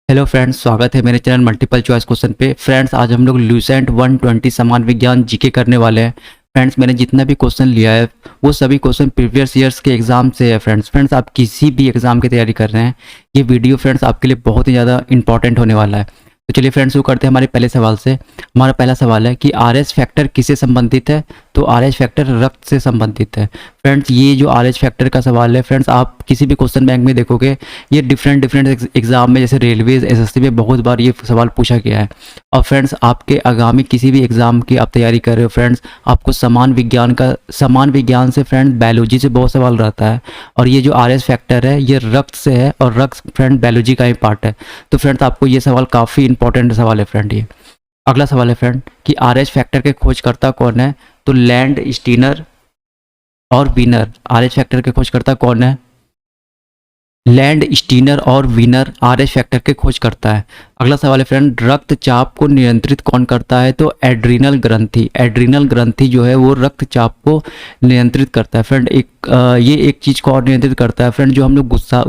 Hello friends, स्वागत है मेरे चैनल मल्टीपल चॉइस क्वेश्चन पे। फ्रेंड्स, आज हम लोग ल्यूसेंट 120 समान विज्ञान जीके करने वाले हैं। फ्रेंड्स, मैंने जितना भी क्वेश्चन लिया है वो सभी क्वेश्चन प्रीवियस ईयर्स के एग्जाम से है। फ्रेंड्स, आप किसी भी एग्जाम की तैयारी कर रहे हैं, ये वीडियो फ्रेंड्स आपके लिए बहुत ही ज़्यादा इंपॉर्टेंट होने वाला है। तो चलिए फ्रेंड्स, शुरू करते हैं हमारे पहले सवाल से। हमारा पहला सवाल है कि आरएच फैक्टर किससे संबंधित है? तो आरएच फैक्टर रक्त से संबंधित है। फ्रेंड्स, ये जो आरएच फैक्टर का सवाल है फ्रेंड्स, आप किसी भी क्वेश्चन बैंक में देखोगे ये डिफरेंट एग्जाम में, जैसे रेलवेज, एसएससी में बहुत बार ये सवाल पूछा गया है। और फ्रेंड्स, आपके आगामी किसी भी एग्जाम की आप तैयारी कर रहे हो फ्रेंड्स, आपको समान विज्ञान से फ्रेंड बायोलॉजी से बहुत सवाल रहता है। और ये जो आरएच फैक्टर है ये रक्त से है, और रक्त फ्रेंड बायोलॉजी का ही पार्ट है। तो फ्रेंड्स, आपको ये सवाल काफ़ी इंपॉर्टेंट सवाल है फ्रेंड। ये अगला सवाल है फ्रेंड कि आरएच फैक्टर के खोजकर्ता कौन है? तो लैंड स्टीनर और विनर। आरएच फैक्टर के खोजकर्ता कौन है? लैंड स्टीनर और विनर आरएच फैक्टर के खोज करता है। अगला सवाल है फ्रेंड, रक्तचाप को नियंत्रित कौन करता है? तो एड्रीनल ग्रंथि। एड्रीनल ग्रंथि जो है वो रक्तचाप को नियंत्रित करता है फ्रेंड। ये एक चीज़ को और नियंत्रित करता है फ्रेंड, जो हम लोग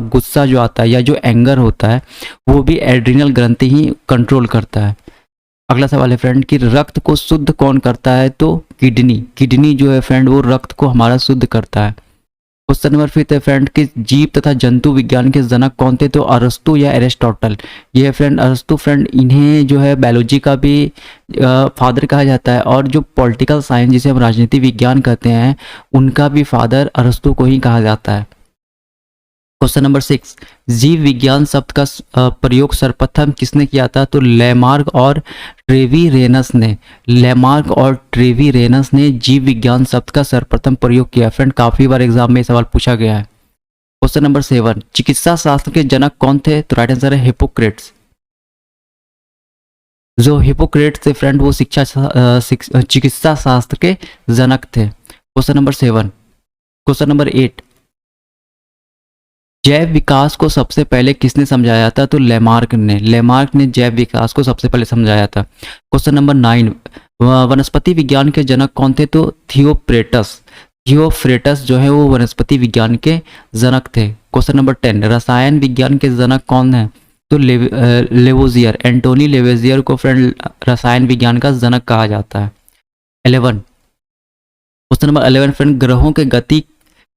गुस्सा जो आता है या जो एंगर होता है वो भी एड्रीनल ग्रंथि ही कंट्रोल करता है। अगला सवाल है फ्रेंड कि रक्त को शुद्ध कौन करता है? तो किडनी जो है फ्रेंड वो रक्त को हमारा शुद्ध करता है। क्वेश्चन नंबर 5 है फ्रेंड कि जीव तथा जंतु विज्ञान के जनक कौन थे? तो अरस्तु या एरिस्टोटल। ये है फ्रेंड अरस्तु। फ्रेंड, इन्हें जो है बायोलॉजी का भी फादर कहा जाता है, और जो पॉलिटिकल साइंस जिसे हम राजनीति विज्ञान कहते हैं उनका भी फादर अरस्तु को ही कहा जाता है। क्वेश्चन नंबर 6, जीव विज्ञान शब्द का प्रयोग सर्वप्रथम किसने किया था? तो लेमार्क और ट्रेवीरेनस ने। लेमार्क और ट्रेवीरेनस ने जीव विज्ञान शब्द का सर्वप्रथम प्रयोग किया। फ्रेंड, काफी बार एग्जाम में सवाल पूछा गया है। क्वेश्चन नंबर 7, चिकित्सा शास्त्र के जनक कौन थे? तो राइट आंसर है हिपोक्रेट्स। जो हिपोक्रेट्स थे फ्रेंड वो चिकित्सा शास्त्र के जनक थे। Question number 7। क्वेश्चन नंबर 8, जैव विकास को सबसे पहले किसने समझाया था? तो लेमार्क ने जैव विकास को सबसे पहले समझाया था। क्वेश्चन नंबर 9, वनस्पति विज्ञान के जनक कौन थे? तो थियोफ्रेटस जो है वो वनस्पति विज्ञान के जनक थे। क्वेश्चन नंबर 10, रसायन विज्ञान के जनक कौन है? तो लेवोजियर। एंटोनी लेवोजियर को फ्रेंड रसायन विज्ञान का जनक कहा जाता है। 11, क्वेश्चन नंबर 11 फ्रेंड, ग्रहों के गति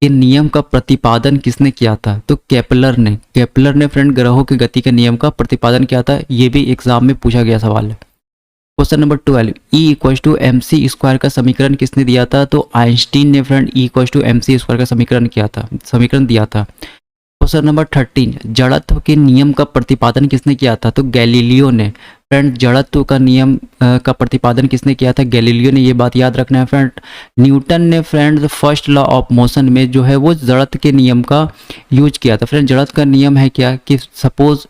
के नियम का प्रतिपादन किसने किया था? तो केपलर ने फ्रेंड ग्रहों के गति के नियम का प्रतिपादन किया था। ये भी एग्जाम में पूछा गया सवाल है। क्वेश्चन नंबर 12, E=mc² का समीकरण किसने दिया था? तो आइंस्टीन ने फ्रेंड E=mc² का समीकरण दिया था। क्वेश्चन नंबर 13, जड़त्व के नियम का प्रतिपादन किसने किया था? तो गैलीलियो ने। फ्रेंड, जड़त्व का नियम का प्रतिपादन किसने किया था? गैलीलियो ने। ये बात याद रखना है फ्रेंड। न्यूटन ने friend first law of motion में जो है वो जड़त्व के नियम का यूज किया था। फ्रेंड, जड़त्व का नियम है क्या कि सपोज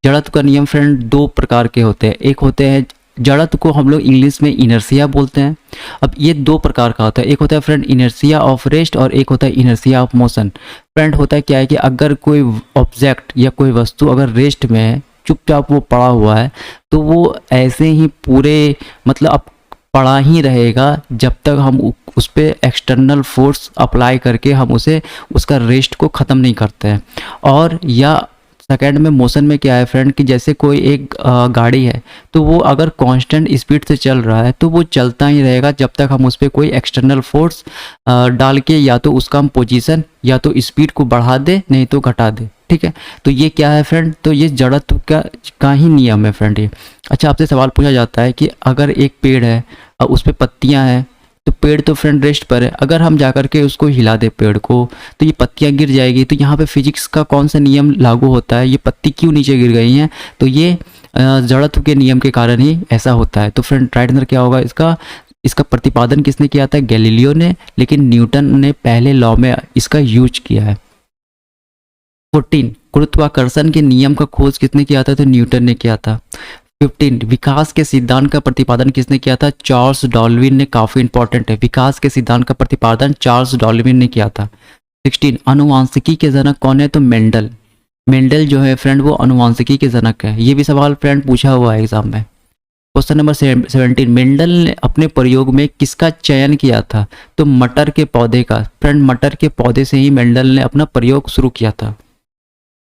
जड़त्व का नियम फ्रेंड दो प्रकार के होते हैं। एक होते हैं जड़त्व को हम लोग इंग्लिश में इनर्शिया बोलते हैं। अब ये दो प्रकार का होता है, एक होता है फ्रेंड इनर्शिया ऑफ रेस्ट और एक होता है इनर्शिया ऑफ मोशन। फ्रेंड, होता है क्या है कि अगर कोई ऑब्जेक्ट या कोई वस्तु अगर रेस्ट में है, चुपचाप वो पड़ा हुआ है, तो वो ऐसे ही पूरे मतलब अब पड़ा ही रहेगा जब तक हम उस पर एक्सटर्नल फोर्स अप्लाई करके हम उसका रेस्ट को ख़त्म नहीं करते हैं। और या सेकेंड में मोशन में क्या है फ्रेंड कि जैसे कोई एक गाड़ी है, तो वो अगर कांस्टेंट स्पीड से चल रहा है तो वो चलता ही रहेगा जब तक हम उस पर कोई एक्सटर्नल फोर्स डाल के या तो उसका हम पोजीशन या तो स्पीड को बढ़ा दे नहीं तो घटा दे। ठीक है, तो ये क्या है फ्रेंड? तो ये जड़त्व का ही नियम है फ्रेंड ये। अच्छा, आपसे सवाल पूछा जाता है कि अगर एक पेड़ है और उस पर पत्तियाँ हैं, तो पेड़ तो फ्रेंड रेस्ट पर है, अगर हम जाकर के उसको हिला दे पेड़ को तो ये पत्तियां गिर जाएगी। तो यहाँ पे फिजिक्स का कौन सा नियम लागू होता है? ये पत्ती क्यों नीचे गिर गई हैं? तो ये जड़त्व के नियम के कारण ही ऐसा होता है। तो फ्रेंड, राइट आंसर क्या होगा इसका प्रतिपादन किसने किया था? गैलीलियो ने, लेकिन न्यूटन ने पहले लॉ में इसका यूज किया है। 14, गुरुत्वाकर्षण के नियम का खोज किसने किया था? तो न्यूटन ने किया था। 15, विकास के सिद्धांत का प्रतिपादन किसने किया था? चार्ल्स डार्विन ने। काफी इंपॉर्टेंट है, विकास के सिद्धांत का प्रतिपादन चार्ल्स डार्विन ने किया था। 16, अनुवांशिकी के जनक कौन है? तो मेंडल जो है फ्रेंड वो अनुवांशिकी के जनक है। ये भी सवाल फ्रेंड पूछा हुआ है एग्जाम में। क्वेश्चन नंबर 17, मेंडल ने अपने प्रयोग में किसका चयन किया था? तो मटर के पौधे का। फ्रेंड, मटर के पौधे से ही मेंडल ने अपना प्रयोग शुरू किया था।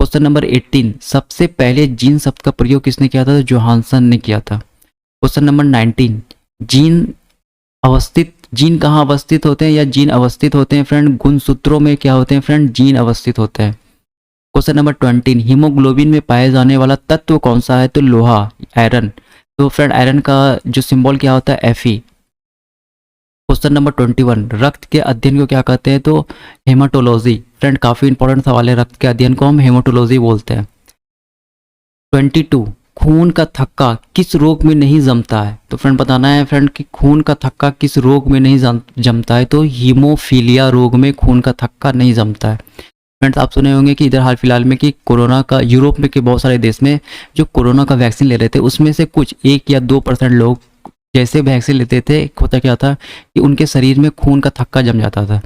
क्वेश्चन नंबर 18, सबसे पहले जीन शब्द का प्रयोग किसने किया था? तो जोहानसन ने किया था। क्वेश्चन नंबर 19, जीन कहाँ अवस्थित होते हैं या जीन अवस्थित होते हैं फ्रेंड? गुणसूत्रों में क्या होते हैं फ्रेंड? जीन अवस्थित होते हैं। क्वेश्चन नंबर 20, हीमोग्लोबिन में पाया जाने वाला तत्व कौन सा है? तो लोहा, आयरन। तो फ्रेंड आयरन का जो सिंबल क्या होता है? Fe। क्वेश्चन नंबर 21, रक्त के अध्ययन को क्या कहते हैं? तो हेमाटोलॉजी। फ्रेंड काफी इंपॉर्टेंट सवाल है, रक्त के अध्ययन को हम हेमाटोलॉजी बोलते हैं। 22, खून का थक्का किस रोग में नहीं जमता है? तो फ्रेंड बताना है फ्रेंड कि खून का थक्का किस रोग में नहीं जमता है? तो हीमोफीलिया रोग में खून का थक्का नहीं जमता है। फ्रेंड्स आप सुने होंगे कि इधर हाल फिलहाल में कि कोरोना का यूरोप में के बहुत सारे देश में जो कोरोना का वैक्सीन ले रहे थे उसमें से कुछ 1 या 2% लोग जैसे वैक्सीन लेते थे, होता क्या था कि उनके शरीर में खून का थक्का जम जाता था।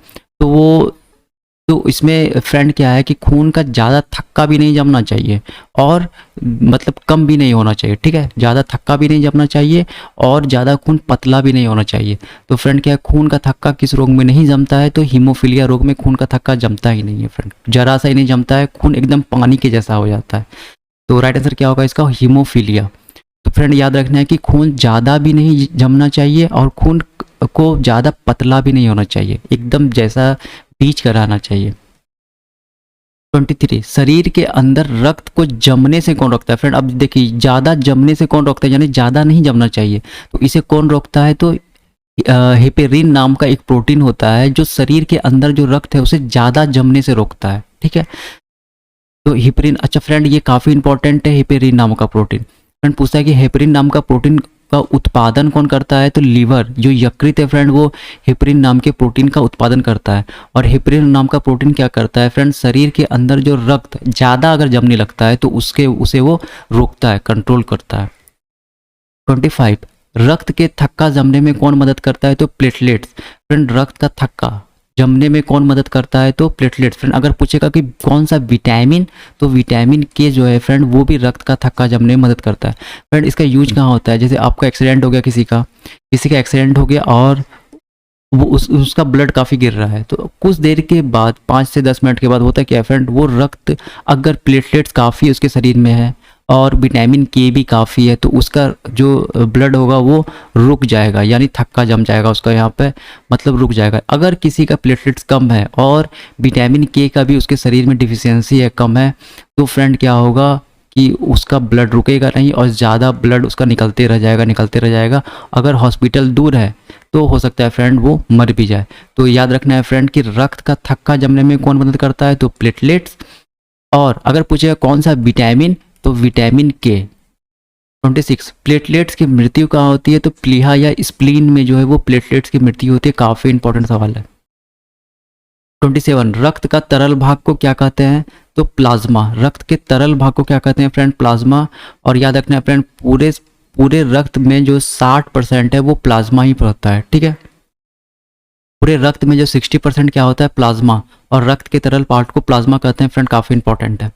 तो इसमें फ्रेंड क्या है कि खून का ज़्यादा थक्का भी नहीं जमना चाहिए और मतलब कम भी नहीं होना चाहिए, ठीक है? ज़्यादा थक्का भी नहीं जमना चाहिए और ज़्यादा खून पतला भी नहीं होना चाहिए। तो फ्रेंड क्या है, खून का थक्का किस रोग में नहीं जमता है? तो हीमोफीलिया रोग में खून का थक्का जमता ही नहीं है फ्रेंड, जरा सा ही नहीं जमता है, खून एकदम पानी के जैसा हो जाता है। तो राइट आंसर क्या होगा इसका? हीमोफीलिया। तो फ्रेंड याद रखना है कि खून ज़्यादा भी नहीं जमना चाहिए और खून को ज़्यादा पतला भी नहीं होना चाहिए, एकदम जैसा बीच का रहना चाहिए। 23, शरीर के अंदर रक्त को जमने से कौन रोकता है? फ्रेंड अब देखिए, ज़्यादा जमने से कौन रोकता है, यानी ज़्यादा नहीं जमना चाहिए, तो इसे कौन रोकता है? तो हेपेरिन नाम का एक प्रोटीन होता है जो शरीर के अंदर जो रक्त है उसे ज़्यादा जमने से रोकता है, ठीक है? तो हेपेरिन, अच्छा फ्रेंड ये काफ़ी इंपॉर्टेंट है, हेपेरिन नाम का प्रोटीन। फ्रेंड पूछता है कि हेपेरिन नाम का प्रोटीन का उत्पादन कौन करता है? तो लीवर, जो यकृत है फ्रेंड वो हेपेरिन नाम के प्रोटीन का उत्पादन करता है। और हेपेरिन नाम का प्रोटीन क्या करता है फ्रेंड? शरीर के अंदर जो रक्त ज़्यादा अगर जमने लगता है तो उसे वो रोकता है, कंट्रोल करता है। 25, रक्त के थक्का जमने में कौन मदद करता है? तो प्लेटलेट्स। फ्रेंड रक्त का थक्का जमने में कौन मदद करता है? तो प्लेटलेट्स। फ्रेंड अगर पूछेगा कि कौन सा विटामिन, तो विटामिन के जो है फ्रेंड वो भी रक्त का थक्का जमने में मदद करता है। फ्रेंड इसका यूज कहाँ होता है? जैसे आपका एक्सीडेंट हो गया, किसी का एक्सीडेंट हो गया और वो उसका ब्लड काफ़ी गिर रहा है, तो कुछ देर के बाद 5 से 10 मिनट के बाद होता है क्या फ्रेंड, वो रक्त अगर प्लेटलेट्स काफ़ी उसके शरीर में है और विटामिन के भी काफ़ी है तो उसका जो ब्लड होगा वो रुक जाएगा, यानी थक्का जम जाएगा उसका यहाँ पे, मतलब रुक जाएगा। अगर किसी का प्लेटलेट्स कम है और विटामिन के का भी उसके शरीर में डिफिशियंसी है, कम है, तो फ्रेंड क्या होगा कि उसका ब्लड रुकेगा नहीं और ज़्यादा ब्लड उसका निकलते रह जाएगा। अगर हॉस्पिटल दूर है तो हो सकता है फ्रेंड वो मर भी जाए। तो याद रखना है फ्रेंड कि रक्त का थक्का जमने में कौन मदद करता है? तो प्लेटलेट्स। और अगर पूछेगा कौन सा विटामिन, तो विटामिन के। 26, प्लेटलेट्स की मृत्यु कहाँ होती है? तो प्लीहा या स्प्लीन में जो है वो प्लेटलेट्स की मृत्यु होती है। काफ़ी इंपॉर्टेंट सवाल है। 27, रक्त का तरल भाग को क्या कहते हैं? तो प्लाज्मा। रक्त के तरल भाग को क्या कहते हैं फ्रेंड? प्लाज्मा। और याद रखना है फ्रेंड पूरे रक्त में जो 60% है वो प्लाज्मा ही होता है, ठीक है? पूरे रक्त में जो 60% क्या होता है? प्लाज्मा। और रक्त के तरल पार्ट को प्लाज्मा कहते हैं फ्रेंड, काफ़ी इंपॉर्टेंट है।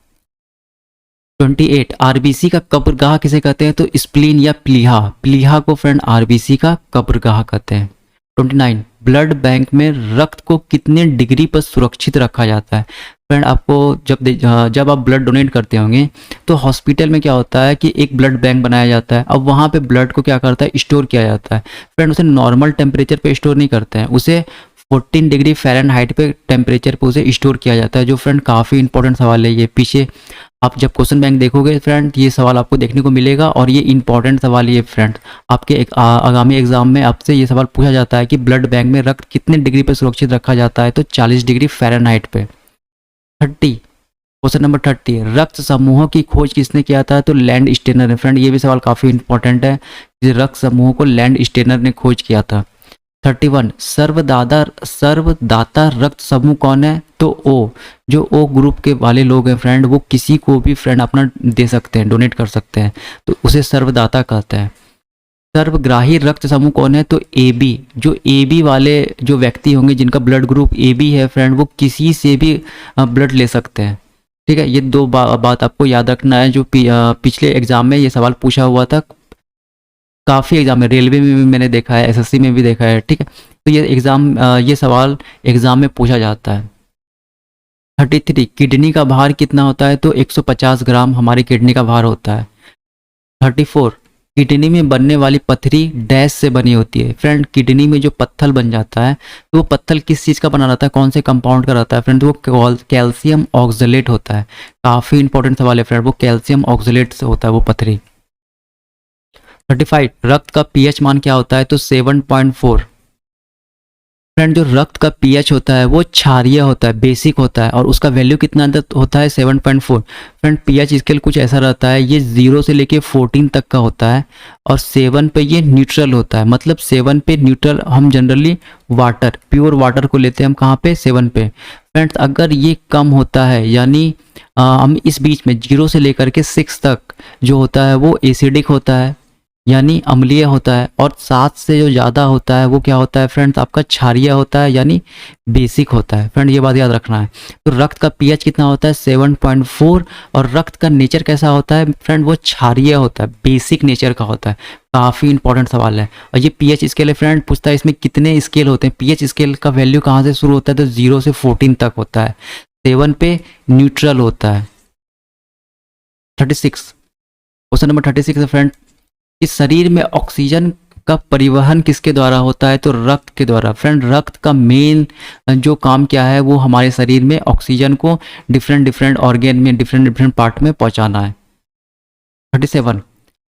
28, आरबीसी का कब्रगाह किसे कहते हैं? तो स्प्लीन या प्लीहा। प्लीहा को फ्रेंड आरबीसी का कब्रगाह कहते हैं। 29, ब्लड बैंक में रक्त को कितने डिग्री पर सुरक्षित रखा जाता है? फ्रेंड आपको जब आप ब्लड डोनेट करते होंगे तो हॉस्पिटल में क्या होता है कि एक ब्लड बैंक बनाया जाता है। अब वहाँ पे ब्लड को क्या करता है? स्टोर किया जाता है। फ्रेंड उसे नॉर्मल टेम्परेचर पे स्टोर नहीं करते हैं, उसे 14 डिग्री फ़ारेनहाइट पे टेम्परेचर पे उसे स्टोर किया जाता है। जो फ्रेंड काफ़ी इंपॉर्टेंट सवाल है ये, पीछे आप जब क्वेश्चन बैंक देखोगे फ्रेंड ये सवाल आपको देखने को मिलेगा और ये इंपॉर्टेंट सवाल ये फ्रेंड आपके एक आगामी एग्जाम में आपसे ये सवाल पूछा जाता है कि ब्लड बैंक में रक्त कितने डिग्री पे सुरक्षित रखा जाता है? तो 40 डिग्री फ़ारेनहाइट पे। 30, क्वेश्चन नंबर 30, रक्त समूहों की खोज किसने किया था? तो लैंड स्टेनर ने। फ्रेंड ये भी सवाल काफ़ी इंपॉर्टेंट है, रक्त समूहों को लैंड स्टेनर ने खोज किया था। 31, सर्वदाता रक्त समूह कौन है? तो ओ, जो ओ ग्रुप के वाले लोग हैं फ्रेंड वो किसी को भी फ्रेंड अपना दे सकते हैं, डोनेट कर सकते हैं, तो उसे सर्वदाता कहते हैं। सर्वग्राही रक्त समूह कौन है? तो ए बी। जो ए बी वाले जो व्यक्ति होंगे जिनका ब्लड ग्रुप ए बी है फ्रेंड वो किसी से भी ब्लड ले सकते हैं, ठीक है? ये दो बात आपको याद रखना है। जो पिछले एग्जाम में ये सवाल पूछा हुआ था, काफ़ी एग्जाम में, रेलवे में भी मैंने देखा है, एसएससी में भी देखा है, ठीक है? तो ये सवाल एग्जाम में पूछा जाता है। 33 किडनी का भार कितना होता है, तो 150 ग्राम हमारी किडनी का भार होता है। 34 किडनी में बनने वाली पथरी डैश से बनी होती है। फ्रेंड किडनी में जो पत्थर बन जाता है तो वो पत्थर किस चीज़ का बना रहता है, कौन से कंपाउंड का रहता है फ्रेंड, वो कैल्शियम ऑक्सलेट होता है। काफ़ी इंपॉर्टेंट सवाल है फ्रेंड, वो कैल्शियम ऑक्सलेट से होता है वो पथरी। 35 रक्त का पीएच मान क्या होता है, तो 7.4। फ्रेंड जो रक्त का पीएच होता है वो क्षारीय होता है, बेसिक होता है, और उसका वैल्यू कितना अंदर होता है 7.4। फ्रेंड पीएच स्केल कुछ ऐसा रहता है, ये 0 से लेके 14 तक का होता है, और 7 पे ये न्यूट्रल होता है। मतलब 7 पे न्यूट्रल हम जनरली वाटर, प्योर वाटर को लेते हैं हम कहाँ पे, 7 पे। फ्रेंड्स अगर ये कम होता है, यानी हम इस बीच में 0 से लेकर के 6 तक जो होता है वो एसिडिक होता है, यानी अम्लीय होता है, और 7 से जो ज़्यादा होता है वो क्या होता है फ्रेंड्स, आपका क्षारीय होता है, यानी बेसिक होता है। फ्रेंड ये बात याद रखना है। तो रक्त का पीएच कितना होता है, 7.4, और रक्त का नेचर कैसा होता है फ्रेंड, वो क्षारीय होता है, बेसिक नेचर का होता है। काफ़ी इंपॉर्टेंट सवाल है। और ये पीएच स्केल है फ्रेंड, पूछता है इसमें कितने स्केल होते हैं। पीएच स्केल का वैल्यू कहाँ से शुरू होता है, तो 0 से 14 तक होता है। 7 पे न्यूट्रल होता है। 36 क्वेश्चन नंबर 36 है फ्रेंड, इस शरीर में ऑक्सीजन का परिवहन किसके द्वारा होता है, तो रक्त के द्वारा। फ्रेंड रक्त का मेन जो काम क्या है, वो हमारे शरीर में ऑक्सीजन को डिफरेंट ऑर्गेन में, डिफरेंट पार्ट में पहुंचाना है। 37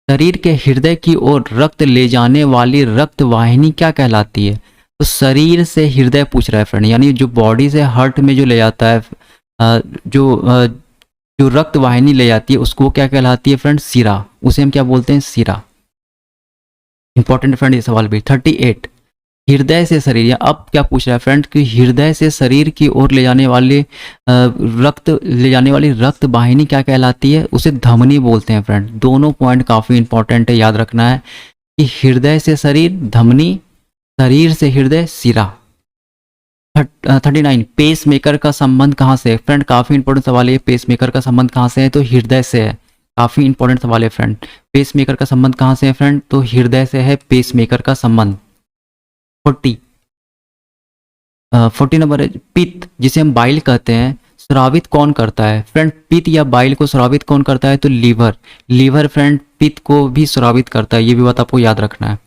शरीर के हृदय की ओर रक्त ले जाने वाली रक्त वाहिनी क्या कहलाती है, तो शरीर से हृदय पूछ रहा है फ्रेंड, यानी जो बॉडी से हार्ट में जो ले जाता है, जो रक्त वाहिनी ले जाती है उसको क्या कहलाती है फ्रेंड, सिरा। उसे हम क्या बोलते हैं, सिरा। इंपॉर्टेंट फ्रेंड ये सवाल भी। 38 हृदय से शरीर, या अब क्या पूछ रहा है फ्रेंड कि हृदय से शरीर की ओर ले जाने वाले ले जाने वाली रक्त वाहिनी क्या कहलाती है, उसे धमनी बोलते हैं फ्रेंड। दोनों पॉइंट काफ़ी इंपॉर्टेंट है, याद रखना है कि हृदय से शरीर धमनी, शरीर से हृदय सिरा। 39 पेस मेकर का संबंध कहाँ से है फ्रेंड, काफ़ी इंपॉर्टेंट सवाल है। पेस मेकर का संबंध कहाँ से है, तो हृदय से है। काफ़ी इंपॉर्टेंट सवाल है फ्रेंड। पेस मेकर का संबंध कहाँ से है फ्रेंड, तो हृदय से है पेस मेकर का संबंध। 40 नंबर है, पित्त जिसे हम बाइल कहते हैं, स्रावित कौन करता है फ्रेंड। पित्त या बाइल को स्रावित कौन करता है, तो लीवर। लीवर फ्रेंड पित्त को भी स्रावित करता है, ये भी बात आपको याद रखना है।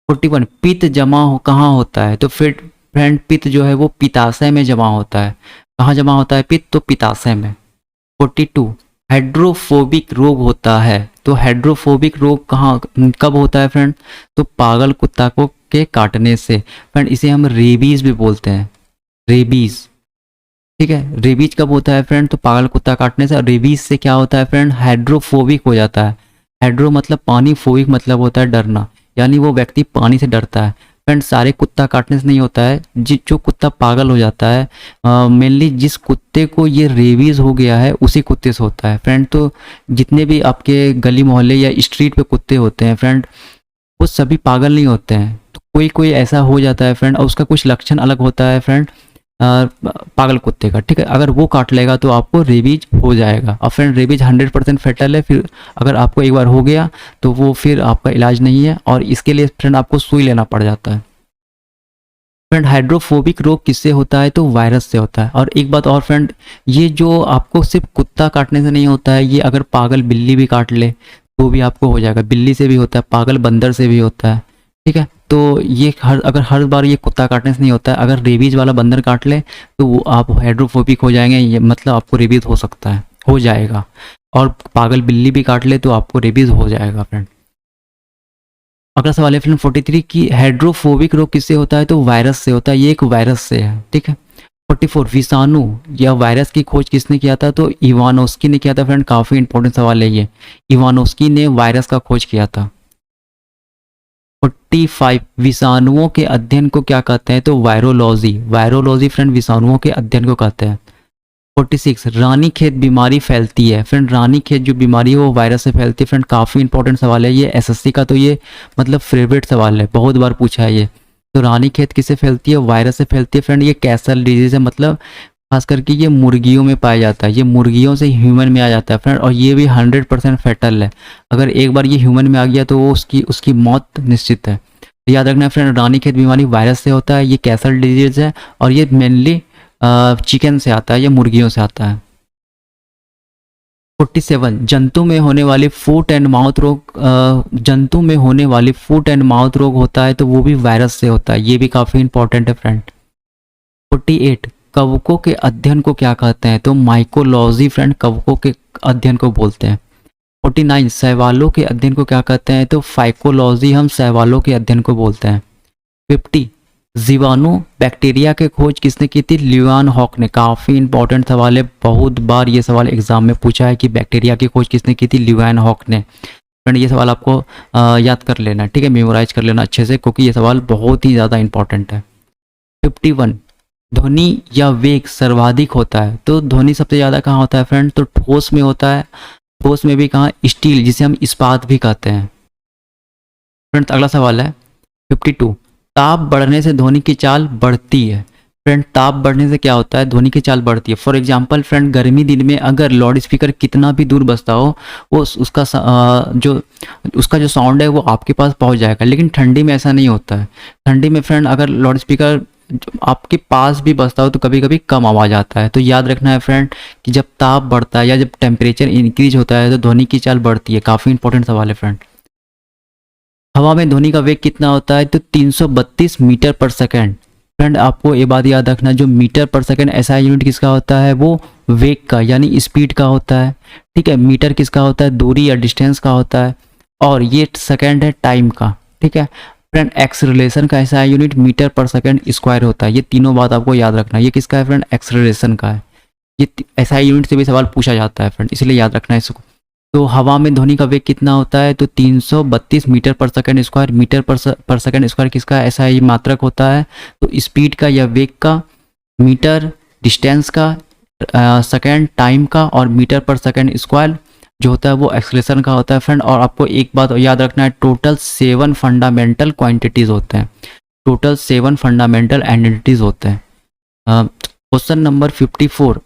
41 पित्त जमा कहाँ होता है, तो फिर फ्रेंड पित्त जो है वो पित्ताशय में जमा होता है। कहाँ जमा होता है पित्त, तो पित्ताशय में। 42 हाइड्रोफोबिक रोग होता है, तो हाइड्रोफोबिक रोग कहाँ कब होता है फ्रेंड, तो पागल कुत्ता को के काटने से। फ्रेंड इसे हम रेबीज भी बोलते हैं, रेबीज। ठीक है, रेबीज कब होता है फ्रेंड, तो पागल कुत्ता काटने से। और रेबीज से क्या होता है फ्रेंड, हाइड्रोफोबिक हो जाता है। हाइड्रो मतलब पानी, फोबिक मतलब होता है डरना, यानी वो व्यक्ति पानी से डरता है। फ्रेंड सारे कुत्ता काटने से नहीं होता है, जो कुत्ता पागल हो जाता है, मेनली जिस कुत्ते को ये रेबीज हो गया है उसी कुत्ते से होता है फ्रेंड। तो जितने भी आपके गली मोहल्ले या स्ट्रीट पे कुत्ते होते हैं फ्रेंड, वो सभी पागल नहीं होते हैं, तो कोई कोई ऐसा हो जाता है फ्रेंड, और उसका कुछ लक्षण अलग होता है फ्रेंड पागल कुत्ते का। ठीक है, अगर वो काट लेगा तो आपको रेबीज हो जाएगा। और फ्रेंड रेबीज 100% फेटल है, फिर अगर आपको एक बार हो गया तो वो फिर आपका इलाज नहीं है, और इसके लिए फ्रेंड आपको सुई लेना पड़ जाता है। फ्रेंड हाइड्रोफोबिक रोग किससे होता है, तो वायरस से होता है। और एक बात और फ्रेंड, ये जो आपको सिर्फ कुत्ता काटने से नहीं होता है, ये अगर पागल बिल्ली भी काट ले तो भी आपको हो जाएगा। बिल्ली से भी होता है, पागल बंदर से भी होता है। ठीक है, तो ये अगर हर बार ये कुत्ता काटने से नहीं होता है, अगर रेबीज वाला बंदर काट ले तो वो आप हाइड्रोफोबिक हो जाएंगे, ये मतलब आपको रेबीज हो सकता है, हो जाएगा। और पागल बिल्ली भी काट ले तो आपको रेबीज हो जाएगा फ्रेंड। अगला सवाल है फ्रेंड 43 की हाइड्रोफोबिक रोग किससे होता है, तो वायरस से होता है। ये एक वायरस से है। ठीक है, 44 विषाणु या वायरस की खोज किसने किया था, तो इवानोस्की ने किया था फ्रेंड। काफी इंपॉर्टेंट सवाल है ये, इवानोस्की ने वायरस का खोज किया था। 45 विषाणुओं के अध्ययन को क्या कहते हैं, तो वायरोलॉजी। वायरोलॉजी फ्रेंड विषाणुओं के अध्ययन को कहते हैं। 46 रानीखेत बीमारी फैलती है फ्रेंड। रानीखेत जो बीमारी है वो वायरस से फैलती है फ्रेंड। काफ़ी इंपॉर्टेंट सवाल है ये, एसएससी का तो ये मतलब फेवरेट सवाल है, बहुत बार पूछा है ये। तो रानीखेत किससे फैलती है, वायरस से फैलती है फ्रेंड। ये कैसल डिजीज है, मतलब खास करके ये मुर्गियों में पाया जाता है, ये मुर्गियों से ह्यूमन में आ जाता है फ्रेंड। और ये भी 100% फैटल है, अगर एक बार ये ह्यूमन में आ गया तो वो उसकी मौत निश्चित है। याद रखना फ्रेंड, रानीखेत बीमारी वायरस से होता है, ये कैसल डिजीज है, और ये मेनली चिकन से आता है या मुर्गियों से आता है। 47 जंतु में होने वाली फुट एंड माउथ रोग, जंतु में होने वाली फुट एंड माउथ रोग होता है तो वो भी वायरस से होता है, ये भी काफ़ी इंपॉर्टेंट है फ्रेंड। 48 कवकों के अध्ययन को क्या कहते हैं, तो माइकोलॉजी फ्रेंड कवकों के अध्ययन को बोलते हैं। 49 शैवालों के अध्ययन को क्या कहते हैं, तो फाइकोलॉजी हम शैवालों के अध्ययन को बोलते हैं। 50 जीवाणु बैक्टीरिया के खोज किसने की थी, ल्यूआन हॉक ने। काफ़ी इंपॉर्टेंट सवाल है, बहुत बार ये सवाल एग्जाम में पूछा है कि बैक्टीरिया की खोज किसने की थी, ल्यूआन हॉक ने। फ्रेंड ये सवाल आपको याद कर लेना, ठीक है, मेमोराइज कर लेना अच्छे से, क्योंकि ये सवाल बहुत ही ज़्यादा इंपॉर्टेंट है। 51 ध्वनि या वेग सर्वाधिक होता है, तो ध्वनि सबसे ज़्यादा कहाँ होता है फ्रेंड, तो ठोस में होता है। ठोस में भी कहाँ, स्टील जिसे हम इस्पात भी कहते हैं। फ्रेंड अगला सवाल है 52 ताप बढ़ने से ध्वनि की चाल बढ़ती है। फ्रेंड ताप बढ़ने से क्या होता है, ध्वनि की चाल बढ़ती है। फॉर एग्जांपल फ्रेंड गर्मी दिन में अगर लाउड स्पीकर कितना भी दूर बजता हो वो उसका जो साउंड है वो आपके पास पहुंच जाएगा, लेकिन ठंडी में ऐसा नहीं होता है। ठंडी में फ्रेंड अगर लाउड स्पीकर आपके पास भी बजता हो तो कभी कभी कम आवाज़ आता है। तो याद रखना है फ्रेंड कि जब ताप बढ़ता है या जब टेम्परेचर इंक्रीज होता है तो ध्वनि की चाल बढ़ती है। काफ़ी इंपॉर्टेंट सवाल है फ्रेंड। हवा में ध्वनि का वेग कितना होता है, तो 332 मीटर पर सेकेंड। फ्रेंड आपको ये बात याद रखना, जो मीटर पर सेकेंड ऐसा यूनिट किसका होता है, वो वेग का यानी स्पीड का होता है, ठीक है। मीटर किसका होता है, दूरी या डिस्टेंस का होता है, और ये सेकेंड है टाइम का, ठीक है। फ्रेंड एक्सेलरेशन का ऐसा यूनिट मीटर पर सेकेंड स्क्वायर होता है। ये तीनों बात आपको याद रखना है। ये किसका है फ्रेंड, एक्सेलरेशन का है। ये ऐसा यूनिट से भी सवाल पूछा जाता है फ्रेंड, इसलिए याद रखना है इसको। तो हवा में ध्वनि का वेग कितना होता है, तो 332 मीटर पर सेकेंड स्क्वायर। मीटर पर सेकेंड स्क्वायर किसका ऐसा ही मात्रक होता है, तो स्पीड का या वेग का, मीटर डिस्टेंस का, सेकेंड टाइम का, और मीटर पर सेकेंड स्क्वायर जो होता है वो एक्सेलरेशन का होता है फ्रेंड। और आपको एक बात याद रखना है, टोटल 7 फंडामेंटल क्वांटिटीज होते हैं। टोटल 7 फंडामेंटल एंटिटीज होते हैं। क्वेश्चन नंबर 54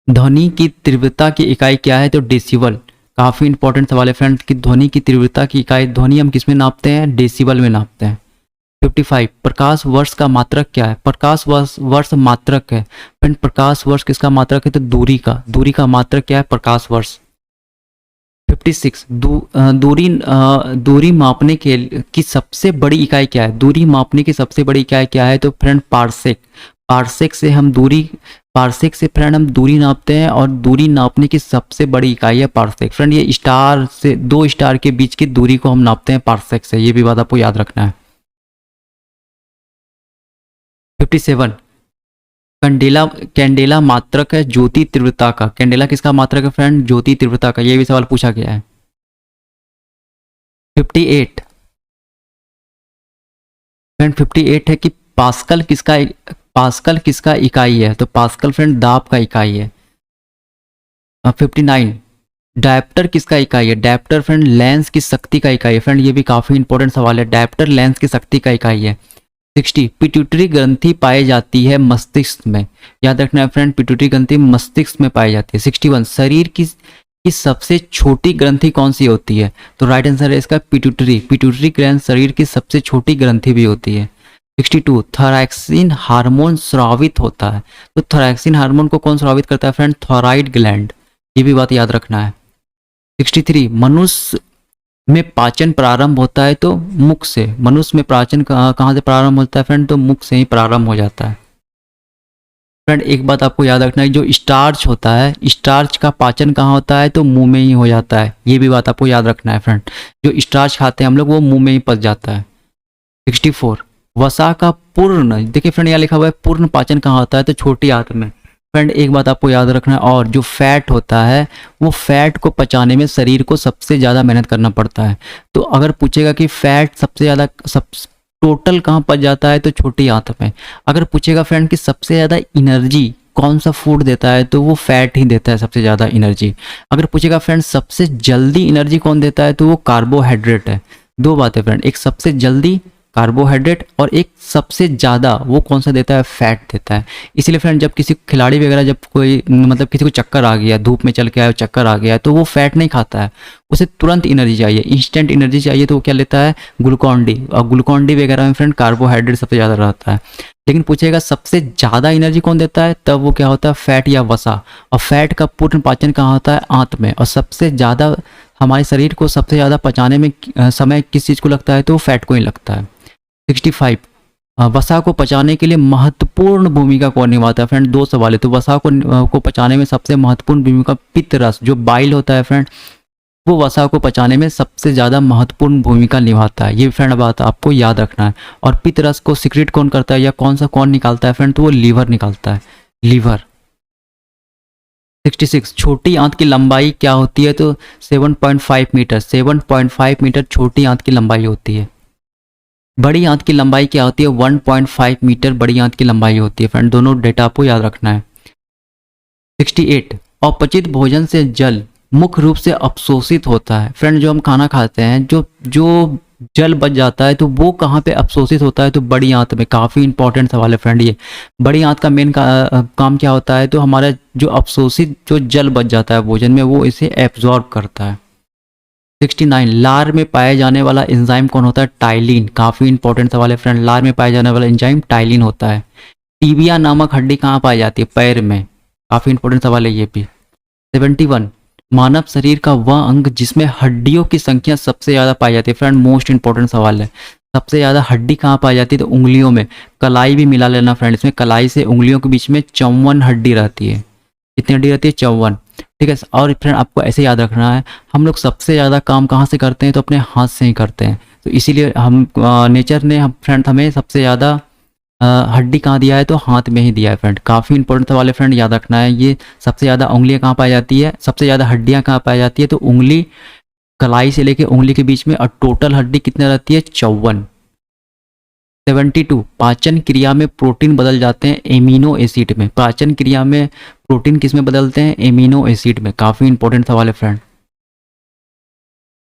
ध्वनि की तीव्रता की इकाई क्या है, तो डेसिबल। काफ़ी इंपॉर्टेंट सवाल है फ्रेंड कि ध्वनि की तीव्रता की इकाई, ध्वनि हम किस में नापते हैं, डेसिबल में नापते हैं। 55 प्रकाश वर्ष का मात्रक क्या है, प्रकाश वर्ष मात्रक है फ्रेंड। प्रकाश वर्ष किसका मात्रक है, तो दूरी का। दूरी का मात्रक क्या है, प्रकाश वर्ष। 56 दूरी मापने की सबसे बड़ी इकाई क्या है, दूरी मापने की सबसे बड़ी इकाई क्या है, तो फ्रेंड पार्सेक। पार्सेक से फ्रेंड हम दूरी नापते हैं, और दूरी नापने की सबसे बड़ी इकाई है पार्सेक। फ्रेंड ये स्टार से 2 स्टार के बीच की दूरी को हम नापते हैं पार्सेक से, ये भी बात आपको याद रखना है। 57 कैंडेला मात्रक है ज्योति तीव्रता का। कैंडेला किसका मात्रक है फ्रेंड, ज्योति तीव्रता का। ये भी सवाल पूछा गया है। 58 फ्रेंड 58 है कि पास्कल किसका इकाई है, तो पास्कल फ्रेंड दाब का इकाई है। 59 डायप्टर किसका इकाई है, डायप्टर फ्रेंड लेंस की शक्ति का इकाई है। फ्रेंड ये भी काफ़ी इंपॉर्टेंट सवाल है, डायप्टर लेंस की शक्ति का इकाई है। 60 पिट्यूटरी ग्रंथि पाई जाती है मस्तिष्क में। याद रखना है फ्रेंड, पिट्यूटरी ग्रंथि मस्तिष्क में पाई जाती है। 61 शरीर की सबसे छोटी ग्रंथि कौन सी होती है, तो राइट आंसर है इसका पिट्यूटरी ग्रंथि शरीर की सबसे छोटी ग्रंथि भी होती है। 62 थायरॉक्सिन हार्मोन स्रावित होता है, तो थायरॉक्सिन हार्मोन को कौन स्रावित करता है फ्रेंड, थायराइड ग्लैंड। ये भी बात याद रखना है। 63 मनुष्य में पाचन प्रारंभ होता है तो मुख से। मनुष्य में पाचन कहाँ से प्रारंभ होता है फ्रेंड, तो मुख से ही प्रारंभ हो जाता है। फ्रेंड एक बात आपको याद रखना है, जो स्टार्च होता है, स्टार्च का पाचन कहाँ होता है, तो मुंह में ही हो जाता है। ये भी बात आपको याद रखना है फ्रेंड, जो स्टार्च खाते हैं हम लोग वो मुंह में ही पच जाता है। 64 वसा का पूर्ण, देखिए फ्रेंड यहाँ लिखा हुआ है पूर्ण पाचन कहाँ होता है, तो छोटी आंत में। फ्रेंड एक बात आपको याद रखना है, और जो फैट होता है वो फैट को पचाने में शरीर को सबसे ज़्यादा मेहनत करना पड़ता है। तो अगर पूछेगा कि फैट सबसे ज़्यादा टोटल कहाँ पच जाता है, तो छोटी आंत में। अगर पूछेगा फ्रेंड कि सबसे ज़्यादा एनर्जी कौन सा फूड देता है, तो वो फैट ही देता है सबसे ज़्यादा एनर्जी। अगर पूछेगा फ्रेंड सबसे जल्दी एनर्जी कौन देता है, तो वो कार्बोहाइड्रेट है। दो बातें फ्रेंड, एक सबसे जल्दी कार्बोहाइड्रेट, और एक सबसे ज़्यादा वो कौन सा देता है, फैट देता है। इसलिए फ्रेंड जब किसी खिलाड़ी वगैरह, जब कोई मतलब किसी को चक्कर आ गया, धूप में चल के आया चक्कर आ गया, तो वो फैट नहीं खाता है, उसे तुरंत एनर्जी चाहिए, इंस्टेंट एनर्जी चाहिए, तो वो क्या लेता है, ग्लूकॉन डी। और ग्लूकॉन डी वगैरह में फ्रेंड कार्बोहाइड्रेट सबसे ज़्यादा रहता है। लेकिन पूछेगा सबसे ज़्यादा एनर्जी कौन देता है, तब वो क्या होता है, फैट या वसा। और फैट का पूर्ण पाचन कहाँ होता है, आंत में। और सबसे ज़्यादा हमारे शरीर को सबसे ज़्यादा पचाने में समय किस चीज़ को लगता है, तो फैट को ही लगता है। 65, वसा को पचाने के लिए महत्वपूर्ण भूमिका कौन निभाता है, फ्रेंड दो सवाल है। तो वसा को पचाने में सबसे महत्वपूर्ण भूमिका पित्त रस, जो बाइल होता है फ्रेंड, वो वसा को पचाने में सबसे ज़्यादा महत्वपूर्ण भूमिका निभाता है। ये फ्रेंड बात आपको याद रखना है। और पित्त रस को सिक्रेट कौन करता है, या कौन निकालता है फ्रेंड, तो वो लीवर निकालता है, लीवर। 66, छोटी आंत की लंबाई क्या होती है, तो 7.5 मीटर। 7.5 मीटर छोटी आंत की लंबाई होती है। बड़ी आंत की लंबाई क्या होती है, 1.5 मीटर बड़ी आंत की लंबाई होती है। फ्रेंड दोनों डेटा आपको याद रखना है। 68, अपचित भोजन से जल मुख्य रूप से अपशोषित होता है। फ्रेंड जो हम खाना खाते हैं, जो जल बच जाता है, तो वो कहाँ पे अपशोषित होता है, तो बड़ी आंत में। काफ़ी इंपॉर्टेंट सवाल है फ्रेंड ये। बड़ी आंत का मेन काम क्या होता है, तो हमारा जो अपशोषित जो जल बच जाता है भोजन में, वो इसे एब्जॉर्ब करता है। 69, लार में पाया जाने वाला एंजाइम कौन होता है, टाइलिन। काफ़ी इंपॉर्टेंट सवाल है फ्रेंड, लार में पाया जाने वाला एंजाइम टाइलिन होता है। टीबिया नामक हड्डी कहाँ पाई जाती है, पैर में। काफ़ी इंपॉर्टेंट सवाल है ये भी। 71, मानव शरीर का वह अंग जिसमें हड्डियों की संख्या सबसे ज़्यादा पाई जाती है। फ्रेंड मोस्ट इंपॉर्टेंट सवाल है, सबसे ज़्यादा हड्डी कहाँ पाई जाती है, तो उंगलियों में। कलाई भी मिला लेना फ्रेंड इसमें, कलाई से उंगलियों के बीच में 54 हड्डी रहती है। कितनी हड्डी रहती है, 54। ठीक है। और फ्रेंड आपको ऐसे याद रखना है, हम लोग सबसे ज़्यादा काम कहाँ से करते हैं, तो अपने हाथ से ही करते हैं। तो इसीलिए हम नेचर ने फ्रेंड हमें सबसे ज़्यादा हड्डी कहाँ दिया है, तो हाथ में ही दिया है फ्रेंड। काफ़ी इंपॉर्टेंट सवाल है फ्रेंड, याद रखना है ये। सबसे ज़्यादा उंगलियाँ कहाँ पाई जाती है, सबसे ज़्यादा हड्डियाँ कहाँ पाई जाती है, तो उंगली, कलाई से लेके उंगली के बीच में। और टोटल हड्डी कितनी रहती है, 54। 72, पाचन क्रिया में प्रोटीन बदल जाते हैं एमिनो एसिड में। पाचन क्रिया में प्रोटीन किस में बदलते हैं, एमिनो एसिड में। काफ़ी इंपॉर्टेंट सवाल है फ्रेंड।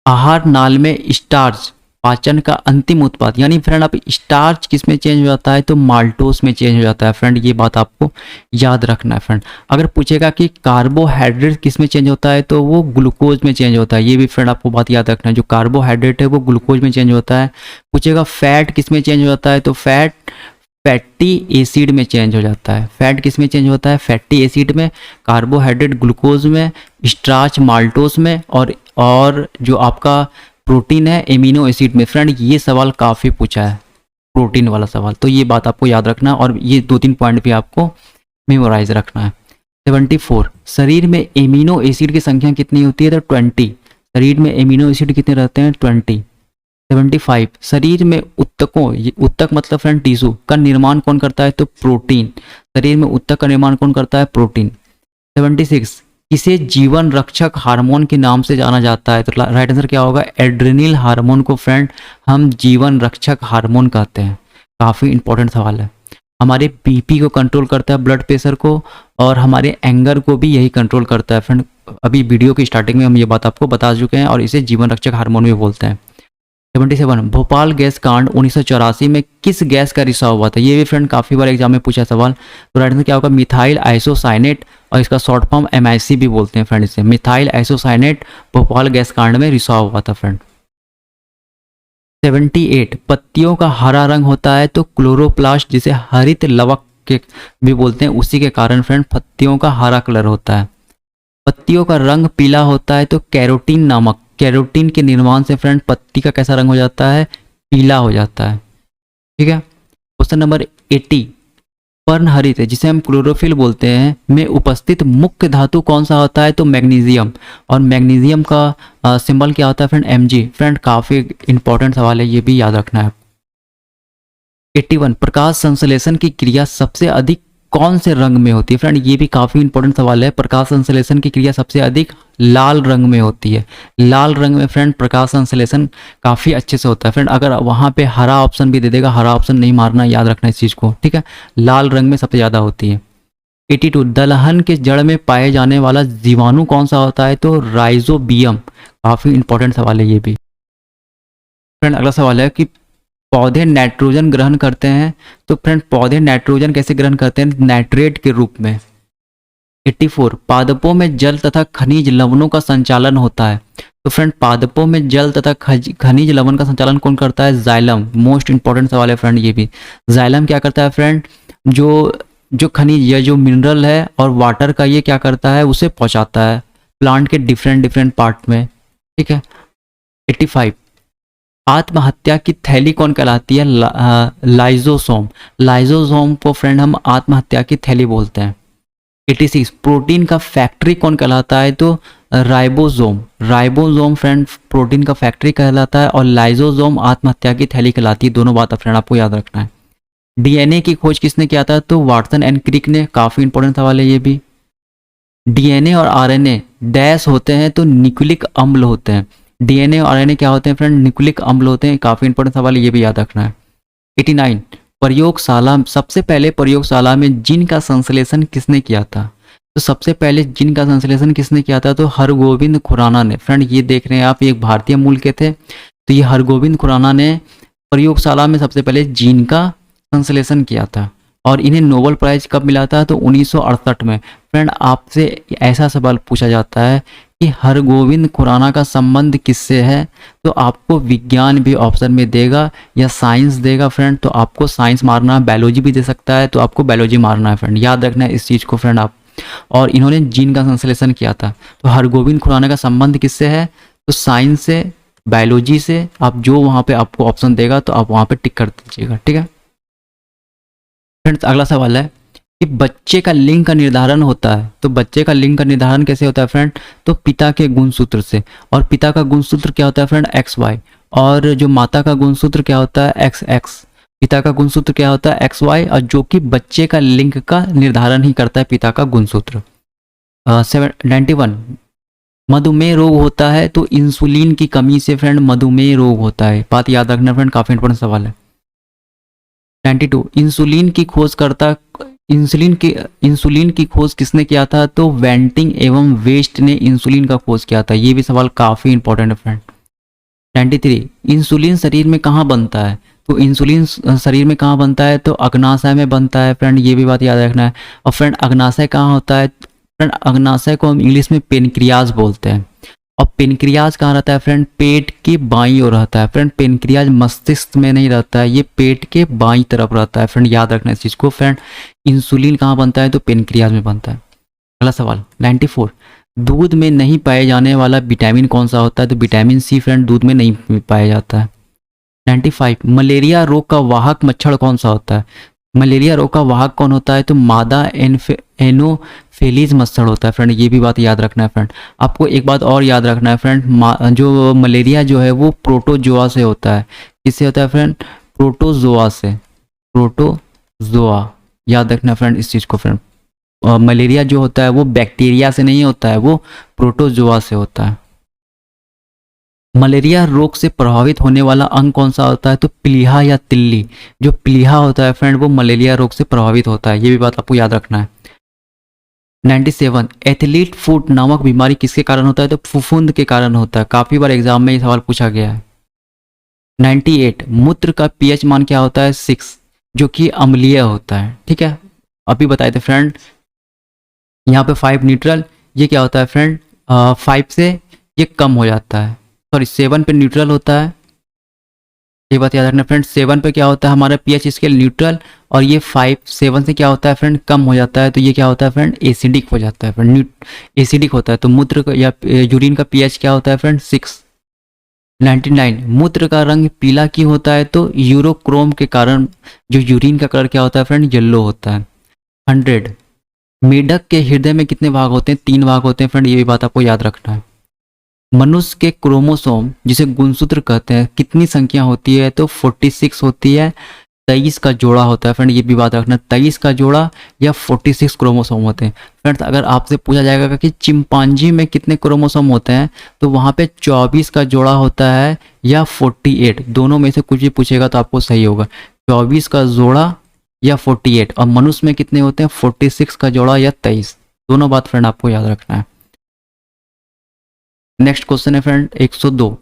आहार नाल में स्टार्च पाचन का अंतिम उत्पाद, यानी फ्रेंड आप स्टार्च किस में चेंज हो जाता है, तो माल्टोस में चेंज हो जाता है। फ्रेंड ये बात आपको याद रखना है फ्रेंड। अगर पूछेगा कि कार्बोहाइड्रेट किस में चेंज होता है, तो वो ग्लूकोज में चेंज होता है। ये भी फ्रेंड आपको बात याद रखना है, जो कार्बोहाइड्रेट है वो ग्लूकोज में चेंज होता है। पूछेगा फैट किस में चेंज होता है, तो फैट फैटी एसिड में चेंज हो जाता है। फैट किस में चेंज होता है, फैटी एसिड में। कार्बोहाइड्रेट ग्लूकोज में, स्टार्च माल्टोस में, और जो आपका प्रोटीन है एमिनो एसिड में। फ्रेंड ये सवाल काफ़ी पूछा है, प्रोटीन वाला सवाल, तो ये बात आपको याद रखना, और ये 2-3 पॉइंट भी आपको मेमोराइज रखना है। 74, शरीर में एमिनो एसिड की संख्या कितनी होती है, तो 20। शरीर में एमिनो एसिड कितने रहते हैं, 20। 75, शरीर में ऊतकों, ये ऊतक मतलब फ्रेंड टिश्यू का निर्माण कौन करता है, तो प्रोटीन। शरीर में ऊतक का निर्माण कौन करता है, प्रोटीन। 76, किसे जीवन रक्षक हार्मोन के नाम से जाना जाता है, तो राइट आंसर क्या होगा, एड्रेनल हार्मोन को फ्रेंड हम जीवन रक्षक हार्मोन कहते हैं। काफ़ी इंपॉर्टेंट सवाल है। हमारे बीपी को कंट्रोल करता है, ब्लड प्रेशर को, और हमारे एंगर को भी यही कंट्रोल करता है फ्रेंड। अभी वीडियो की स्टार्टिंग में हम ये बात आपको बता चुके हैं, और इसे जीवन रक्षक हार्मोन भी बोलते हैं। 77, भोपाल गैस कांड 1984 में किस गैस का रिसाव हुआ था। ये भी फ्रेंड काफ़ी बार एग्जाम में पूछा सवाल। तो राइट आंसर क्या होगा, मिथाइल आइसोसाइनेट, और इसका शॉर्ट फॉर्म MIC भी बोलते हैं फ्रेंड इसे। मिथाइल आइसोसाइनेट भोपाल गैस कांड में रिसाव हुआ था फ्रेंड। 78, पत्तियों का हरा रंग होता है, तो क्लोरोप्लास्ट जिसे हरित लवक के भी बोलते हैं, उसी के कारण फ्रेंड पत्तियों का हरा कलर होता है। पत्तियों का रंग पीला होता है, तो कैरोटीन नामक, कैरोटीन के निर्माण से फ्रेंड पत्ती का कैसा रंग हो जाता है, पीला हो जाता है। ठीक है। क्वेश्चन नंबर 80, पर्णहरित जिसे हम क्लोरोफिल बोलते हैं में उपस्थित मुख्य धातु कौन सा होता है, तो मैग्नीशियम। और मैग्नीशियम का सिंबल क्या होता है फ्रेंड, Mg। फ्रेंड काफ़ी इंपॉर्टेंट सवाल है, ये भी याद रखना है। 81, प्रकाश संश्लेषण की क्रिया सबसे अधिक कौन से रंग में होती है। फ्रेंड ये भी काफ़ी इंपॉर्टेंट सवाल है। प्रकाश संश्लेषण की क्रिया सबसे अधिक लाल रंग में होती है। लाल रंग में फ्रेंड प्रकाश संश्लेषण काफ़ी अच्छे से होता है फ्रेंड। अगर वहाँ पे हरा ऑप्शन भी दे देगा, हरा ऑप्शन नहीं मारना, याद रखना इस चीज़ को, ठीक है। लाल रंग में सबसे ज़्यादा होती है। 82, दलहन के जड़ में पाए जाने वाला जीवाणु कौन सा होता है, तो राइजोबियम। काफ़ी इंपॉर्टेंट सवाल है ये भी। फ्रेंड अगला सवाल है कि पौधे नाइट्रोजन ग्रहण करते हैं, तो फ्रेंड पौधे नाइट्रोजन कैसे ग्रहण करते हैं? नाइट्रेट के रूप में। 84 पादपों में जल तथा खनिज लवणों का संचालन होता है, तो फ्रेंड पादपों में जल तथा खनिज लवण का संचालन कौन करता है? जाइलम। मोस्ट इंपॉर्टेंट सवाल है फ्रेंड ये भी। जाइलम क्या करता है फ्रेंड? जो जो खनिज या जो मिनरल है और वाटर का ये क्या करता है? उसे पहुंचाता है प्लांट के डिफरेंट डिफरेंट पार्ट में, ठीक है। 85 आत्महत्या की थैली कौन कहलाती है? लाइजोसोम। लाइजोसोम को फ्रेंड हम आत्महत्या की थैली बोलते हैं। 86 प्रोटीन का फैक्ट्री कौन कहलाता है? तो राइबोसोम। राइबोसोम फ्रेंड प्रोटीन का फैक्ट्री कहलाता है और लाइजोसोम आत्महत्या की थैली कहलाती है। दोनों बात फ्रेंड आपको याद रखना है। डीएनए की खोज किसने किया था? तो वाटसन एंड क्रिक ने। काफी इंपॉर्टेंट सवाल है ये भी। डीएनए और आरएनए डैश होते हैं तो न्यूक्लिक अम्ल होते हैं। डीएनए और आरएनए क्या होते हैं फ्रेंड? न्यूक्लिक अम्ल होते हैं। काफी इंपॉर्टेंट सवाल है ये भी याद रखना है। 89 प्रयोगशाला, सबसे पहले प्रयोगशाला में जीन का संश्लेषण किसने किया था? तो सबसे पहले जीन का संश्लेषण किसने किया था? तो हरगोविंद खुराना ने। फ्रेंड ये देख रहे हैं आप, ये एक भारतीय मूल के थे, तो ये हरगोविंद खुराना ने प्रयोगशाला में सबसे पहले जीन का संश्लेषण किया था। और इन्हें नोबेल प्राइज कब मिला था? तो 1968 में। फ्रेंड आपसे ऐसा सवाल पूछा जाता है कि हरगोविंद खुराना का संबंध किससे है, तो आपको विज्ञान भी ऑप्शन में देगा या साइंस देगा फ्रेंड, तो आपको साइंस मारना है। बायोलॉजी भी दे सकता है तो आपको बायोलॉजी मारना है फ्रेंड, याद रखना है इस चीज़ को फ्रेंड आप। और इन्होंने जीन का संश्लेषण किया था, तो हरगोविंद खुराना का संबंध किससे है? तो साइंस से, बायोलॉजी से। आप जो वहाँ पे आपको ऑप्शन देगा तो आप वहाँ पे टिक कर दीजिएगा, ठीक है फ्रेंड्स। अगला सवाल है कि बच्चे का लिंग का निर्धारण होता है, तो बच्चे का लिंग का निर्धारण कैसे होता है फ्रेंड? तो पिता के गुणसूत्र से। और पिता का गुणसूत्र क्या होता है फ्रेंड? XY। और जो माता का गुणसूत्र क्या होता है? XX। पिता का गुणसूत्र क्या होता है? XY, और जो कि बच्चे का लिंग का निर्धारण ही करता है पिता का गुणसूत्र। 91 मधुमेह रोग होता है, तो इंसुलिन की कमी से फ्रेंड मधुमेह रोग होता है। बात याद रखना फ्रेंड, काफी इंपॉर्टेंट सवाल है। 92 इंसुलिन की खोज किसने किया था? तो वेंटिंग एवं वेस्ट ने इंसुलिन का खोज किया था। ये भी सवाल काफी इंपॉर्टेंट है फ्रेंड। 93 इंसुलिन शरीर में कहाँ बनता है? तो इंसुलिन शरीर में कहाँ बनता है? तो अग्नाशय में बनता है फ्रेंड, ये भी बात याद रखना है। और फ्रेंड अग्नाशय कहाँ होता है? फ्रेंड अग्नाशय को हम इंग्लिश में पेनक्रियाज बोलते हैं। और पेनक्रियाज कहाँ रहता है फ्रेंड? पेट के बाईं ओर रहता है फ्रेंड। पेनक्रियाज मस्तिष्क में नहीं रहता है, ये पेट के बाईं तरफ रहता है फ्रेंड, याद रखना इस चीज़ को फ्रेंड। इंसुलिन कहाँ बनता है? तो पेनक्रियाज में बनता है। अगला सवाल 94 दूध में नहीं पाए जाने वाला विटामिन कौन सा होता है? तो विटामिन सी फ्रेंड दूध में नहीं पाया जाता है। 95 मलेरिया रोग का वाहक मच्छर कौन सा होता है? मलेरिया रोग का वाहक कौन होता है? तो मादा एनोफिलीज मच्छर होता है फ्रेंड, ये भी बात याद रखना है फ्रेंड। आपको एक बात और याद रखना है फ्रेंड, जो मलेरिया जो है वो प्रोटोजोआ से होता है। किससे होता है फ्रेंड? प्रोटोजोआ से। प्रोटोजोआ, याद रखना फ्रेंड इस चीज़ को फ्रेंड। मलेरिया जो होता है वो बैक्टीरिया से नहीं होता है, वो प्रोटोजोआ से होता है। मलेरिया रोग से प्रभावित होने वाला अंग कौन सा होता है? तो प्लीहा या तिल्ली। जो प्लीहा होता है फ्रेंड वो मलेरिया रोग से प्रभावित होता है, ये भी बात आपको याद रखना है। 97 एथलीट फुट नामक बीमारी किसके कारण होता है? तो फफूंद के कारण होता है। काफी बार एग्जाम में ये सवाल पूछा गया है। 98 मूत्र का पीएच मान क्या होता है? 6, जो कि अम्लीय होता है, ठीक है। अभी बताए थे फ्रेंड, यहाँ पे 5 न्यूट्रल, ये क्या होता है फ्रेंड? 5 से ये कम हो जाता है, सॉरी 7 पे न्यूट्रल होता है, ये बात याद रखना फ्रेंड। 7 पे क्या होता है हमारा पीएच स्केल न्यूट्रल, और ये 7 से क्या होता है फ्रेंड? कम हो जाता है, तो ये क्या होता है फ्रेंड? एसिडिक हो जाता है फ्रेंड, एसिडिक होता है। तो मूत्र का या यूरिन का पीएच क्या होता है फ्रेंड? 6। 99 मूत्र का रंग पीला क्यों होता है? तो यूरोक्रोम के कारण जो यूरिन का कलर क्या होता है फ्रेंड? येलो होता है। 100 मेढक के हृदय में कितने भाग होते हैं? 3 भाग होते हैं फ्रेंड, ये भी बात आपको याद रखना है। मनुष्य के क्रोमोसोम जिसे गुणसूत्र कहते हैं कितनी संख्या होती है? तो 46 होती है। 23 का जोड़ा होता है फ्रेंड, ये भी बात रखना, 23 का जोड़ा या 46 क्रोमोसोम होते हैं फ्रेंड्स। अगर आपसे पूछा जाएगा कि चिंपांजी में कितने क्रोमोसोम होते हैं, तो वहाँ पे 24 का जोड़ा होता है या 48, दोनों में से कुछ भी पूछेगा तो आपको सही होगा। 24 का जोड़ा या 48। और मनुष्य में कितने होते हैं? 46 का जोड़ा या 23, दोनों बात फ्रेंड आपको याद रखना है। नेक्स्ट क्वेश्चन है फ्रेंड 102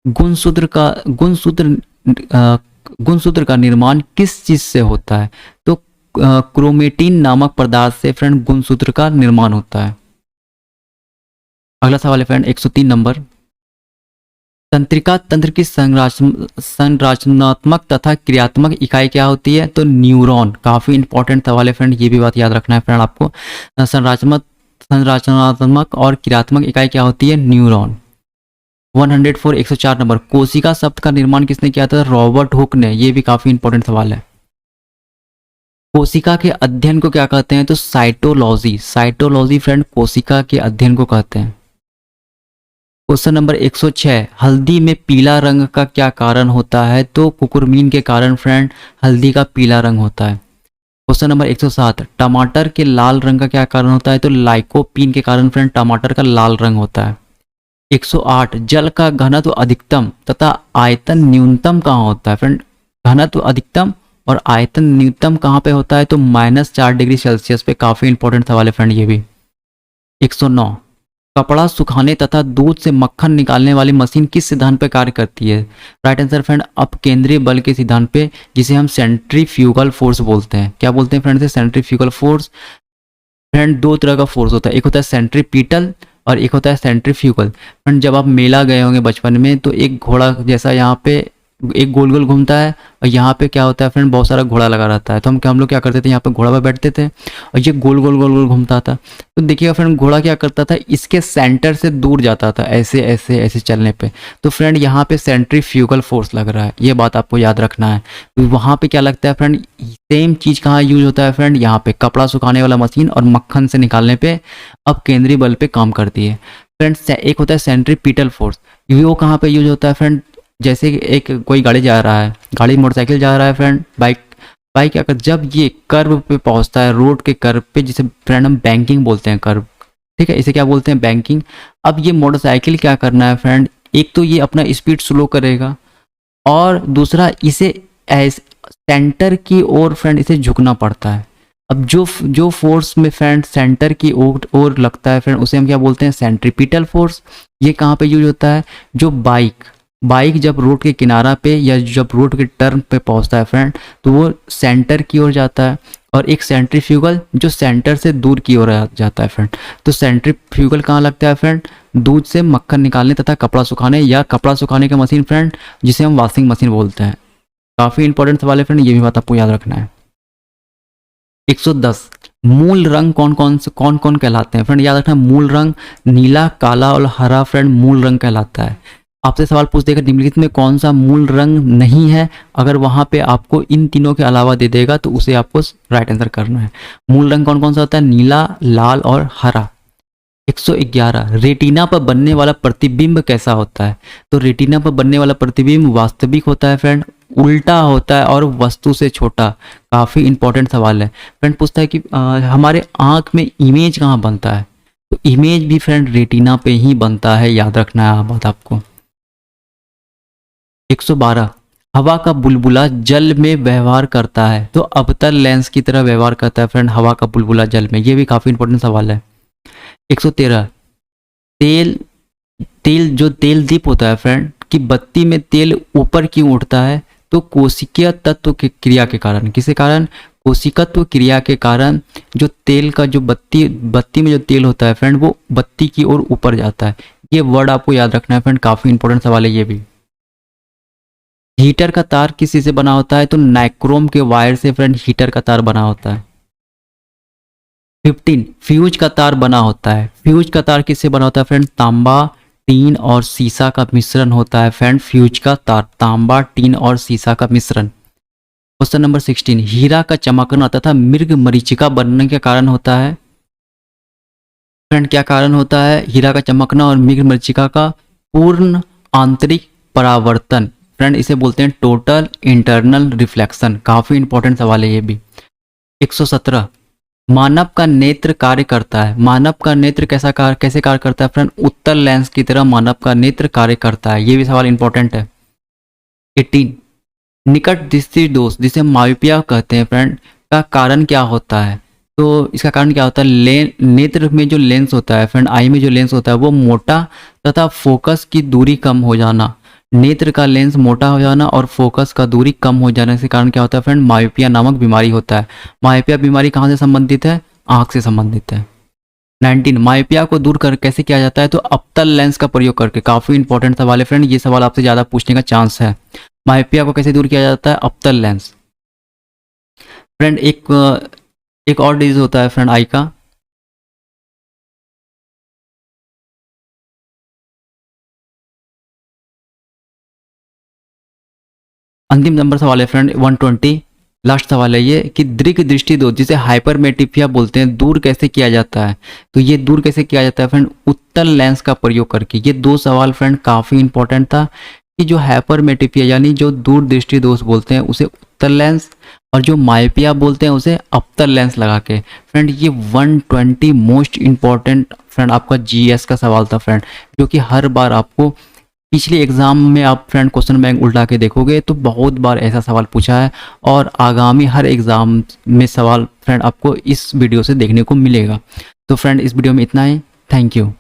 गुणसूत्र गुणसूत्र का निर्माण किस चीज से होता है? तो क्रोमेटिन नामक पदार्थ से फ्रेंड गुणसूत्र का निर्माण होता है। अगला सवाल है फ्रेंड 103 नंबर, तंत्रिका तंत्र की संरचनात्मक तथा क्रियात्मक इकाई क्या होती है? तो न्यूरॉन। काफी इंपॉर्टेंट सवाल है फ्रेंड, ये भी बात याद रखना है फ्रेंड आपको। संरचनात्मक और क्रियात्मक इकाई क्या होती है? न्यूरॉन। 104 104 नंबर, कोशिका शब्द का निर्माण किसने किया था? रॉबर्ट हुक ने। ये भी काफी इंपॉर्टेंट सवाल है। कोशिका के अध्ययन को क्या कहते हैं? तो साइटोलॉजी। साइटोलॉजी फ्रेंड कोशिका के अध्ययन को कहते हैं। क्वेश्चन नंबर 106, हल्दी में पीला रंग का क्या कारण होता है? तो कुकुरमीन के कारण फ्रेंड हल्दी का पीला रंग होता है। क्वेश्चन नंबर 107, टमाटर के लाल रंग का क्या कारण होता है? तो लाइकोपीन के कारण फ्रेंड टमाटर का लाल रंग होता है। 108, जल का घनत्व अधिकतम तथा आयतन न्यूनतम कहाँ होता है? फ्रेंड घनत्व अधिकतम और आयतन न्यूनतम कहाँ पे होता है? तो -4 डिग्री सेल्सियस पे। काफी इंपॉर्टेंट सवाल है फ्रेंड ये भी। 109, कपड़ा सुखाने तथा दूध से मक्खन निकालने वाली मशीन किस सिद्धांत पे कार्य करती है? राइट आंसर फ्रेंड अपकेंद्रीय बल के सिद्धांत पे, जिसे हम सेंट्रीफ्यूगल फोर्स बोलते हैं। क्या बोलते हैं फ्रेंड से? Centrifugal force. फ्रेंड दो तरह का फोर्स होता है, एक होता है सेंट्रीपिटल और एक होता है सेंट्रीफ्यूगल। फ्रेंड जब आप मेला गए होंगे बचपन में, तो एक घोड़ा जैसा यहाँ पे एक गोल गोल घूमता है और यहाँ पे क्या होता है फ्रेंड? बहुत सारा घोड़ा लगा रहता है। तो हम लोग क्या करते थे? यहाँ पे घोड़ा पे बैठते थे और ये गोल गोल गोल गोल घूमता था। तो देखिएगा फ्रेंड घोड़ा क्या करता था? इसके सेंटर से दूर जाता था, ऐसे ऐसे ऐसे चलने पे। तो फ्रेंड यहाँ पे सेंट्रीफ्यूगल फोर्स लग रहा है, ये बात आपको याद रखना है। तो वहाँ पे क्या लगता है फ्रेंड? सेम चीज कहाँ यूज होता है फ्रेंड? यहाँ पे कपड़ा सुखाने वाला मशीन और मक्खन से निकालने पे अब केंद्रीय बल पे काम करती है। फ्रेंड एक होता है सेंट्रीपिटल फोर्स, वो कहाँ पे यूज होता है फ्रेंड? जैसे एक कोई गाड़ी जा रहा है, गाड़ी मोटरसाइकिल जा रहा है फ्रेंड, बाइक क्या कर, जब ये कर्व पे पहुंचता है, रोड के कर्व पे, जिसे फ्रेंड हम बैंकिंग बोलते हैं, कर्व, ठीक है, इसे क्या बोलते हैं? बैंकिंग। अब ये मोटरसाइकिल क्या करना है फ्रेंड? एक तो ये अपना स्पीड स्लो करेगा और दूसरा इसे सेंटर की ओर फ्रेंड इसे झुकना पड़ता है। अब जो फोर्स में फ्रेंड सेंटर की ओर लगता है फ्रेंड, उसे हम क्या बोलते हैं? Centripetal force. ये कहाँ पे यूज होता है? जो बाइक जब रोड के किनारा पे या जब रोड के टर्न पे पहुंचता है फ्रेंड, तो वो सेंटर की ओर जाता है, और एक सेंट्रीफ्यूगल जो सेंटर से दूर की ओर जाता है फ्रेंड। तो सेंट्रीफ्यूगल कहाँ लगता है फ्रेंड? दूध से मक्खन निकालने तथा कपड़ा सुखाने, या कपड़ा सुखाने का मशीन फ्रेंड जिसे हम वॉशिंग मशीन बोलते हैं। काफी इंपॉर्टेंट सवाल है फ्रेंड, ये भी बात आपको याद रखना है। 110, मूल रंग कौन कौन कहलाते हैं? फ्रेंड याद रखना, मूल रंग नीला, काला और हरा फ्रेंड मूल रंग कहलाता है। आपसे सवाल पूछ देगा निम्नलिखित में कौन सा मूल रंग नहीं है, अगर वहां पे आपको इन तीनों के अलावा दे देगा तो उसे आपको राइट आंसर करना है। मूल रंग कौन कौन सा होता है? नीला, लाल और हरा। 111, रेटिना पर बनने वाला प्रतिबिंब कैसा होता है? तो रेटिना पर बनने वाला प्रतिबिंब वास्तविक होता है फ्रेंड, उल्टा होता है और वस्तु से छोटा। काफी इंपॉर्टेंट सवाल है फ्रेंड। पूछता है कि हमारे आंख में इमेज कहाँ बनता है? तो इमेज भी फ्रेंड रेटिना पे ही बनता है, याद रखना है बात आपको। 112, हवा का बुलबुला जल में व्यवहार करता है, तो अवतल लेंस की तरह व्यवहार करता है फ्रेंड हवा का बुलबुला जल में। ये भी काफी इंपॉर्टेंट सवाल है। 113, तेल दीप होता है फ्रेंड कि बत्ती में तेल ऊपर क्यों उठता है? तो कोशिकीय तत्व की क्रिया के कारण। किसके कारण? कोशिकत्व क्रिया के कारण जो तेल का जो बत्ती में जो तेल होता है फ्रेंड, वो बत्ती की ओर ऊपर जाता है। ये वर्ड आपको याद रखना है फ्रेंड, काफी इंपॉर्टेंट सवाल है ये भी। हीटर का तार किस चीज से बना होता है? तो नाइक्रोम के वायर से फ्रेंड हीटर का तार बना होता है। 15, फ्यूज का तार बना होता है। फ्यूज का तार किससे बना होता है फ्रेंड? तांबा, टीन और सीसा का मिश्रण होता है फ्रेंड फ्यूज का तार, तांबा, टीन और सीसा का मिश्रण। क्वेश्चन नंबर 16, हीरा का चमकना तथा मृग मरीचिका बनने के कारण होता है। फ्रेंड क्या कारण होता है हीरा का चमकना और मृग मरीचिका का? पूर्ण आंतरिक परावर्तन। फ्रेंड इसे बोलते हैं टोटल इंटरनल रिफ्लेक्शन। काफी इंपॉर्टेंट सवाल है ये भी। 117, मानव का नेत्र कार्य करता है। मानव का नेत्र कैसे कार्य करता है फ्रेंड? उत्तल लेंस की तरह मानव का नेत्र कार्य करता है। ये भी सवाल इंपॉर्टेंट है। 18, निकट दृष्टि दोष जिसे मायोपिया कहते हैं फ्रेंड, का कारण क्या होता है? तो इसका कारण क्या होता है? नेत्र में जो लेंस होता है फ्रेंड, आई में जो लेंस होता है वो मोटा तथा फोकस की दूरी कम हो जाना। नेत्र का लेंस मोटा हो जाना और फोकस का दूरी कम हो जाने के कारण क्या होता है फ्रेंड, मायोपिया नामक बीमारी होता है। मायोपिया बीमारी कहाँ से संबंधित है, आंख से संबंधित है। 19 मायोपिया को दूर कर कैसे किया जाता है, तो अवतल लेंस का प्रयोग करके। काफी इंपॉर्टेंट सवाल है फ्रेंड, ये सवाल आपसे ज्यादा पूछने का चांस है। मायोपिया को कैसे दूर किया जाता है, अवतल लेंस। फ्रेंड एक और डिजीज होता है फ्रेंड आई का, अंतिम नंबर सवाल है फ्रेंड 120, लास्ट सवाल है ये कि दीर्घ दृष्टि दोष जिसे हाइपरमेट्रोपिया बोलते हैं दूर कैसे किया जाता है। तो ये दूर कैसे किया जाता है फ्रेंड, उत्तल लेंस का प्रयोग करके। ये दो सवाल फ्रेंड काफी इंपॉर्टेंट था कि जो हाइपरमेट्रोपिया यानी जो दूर दृष्टि दोष बोलते हैं उसे उत्तल लेंस, और जो मायोपिया बोलते हैं उसे अवतल लेंस लगा के। फ्रेंड ये 120 मोस्ट इंपॉर्टेंट फ्रेंड आपका जीएस का सवाल था फ्रेंड, जो कि हर बार आपको पिछले एग्जाम में आप फ्रेंड क्वेश्चन बैंक उल्टा के देखोगे तो बहुत बार ऐसा सवाल पूछा है, और आगामी हर एग्जाम में सवाल फ्रेंड आपको इस वीडियो से देखने को मिलेगा। तो फ्रेंड इस वीडियो में इतना ही, थैंक यू।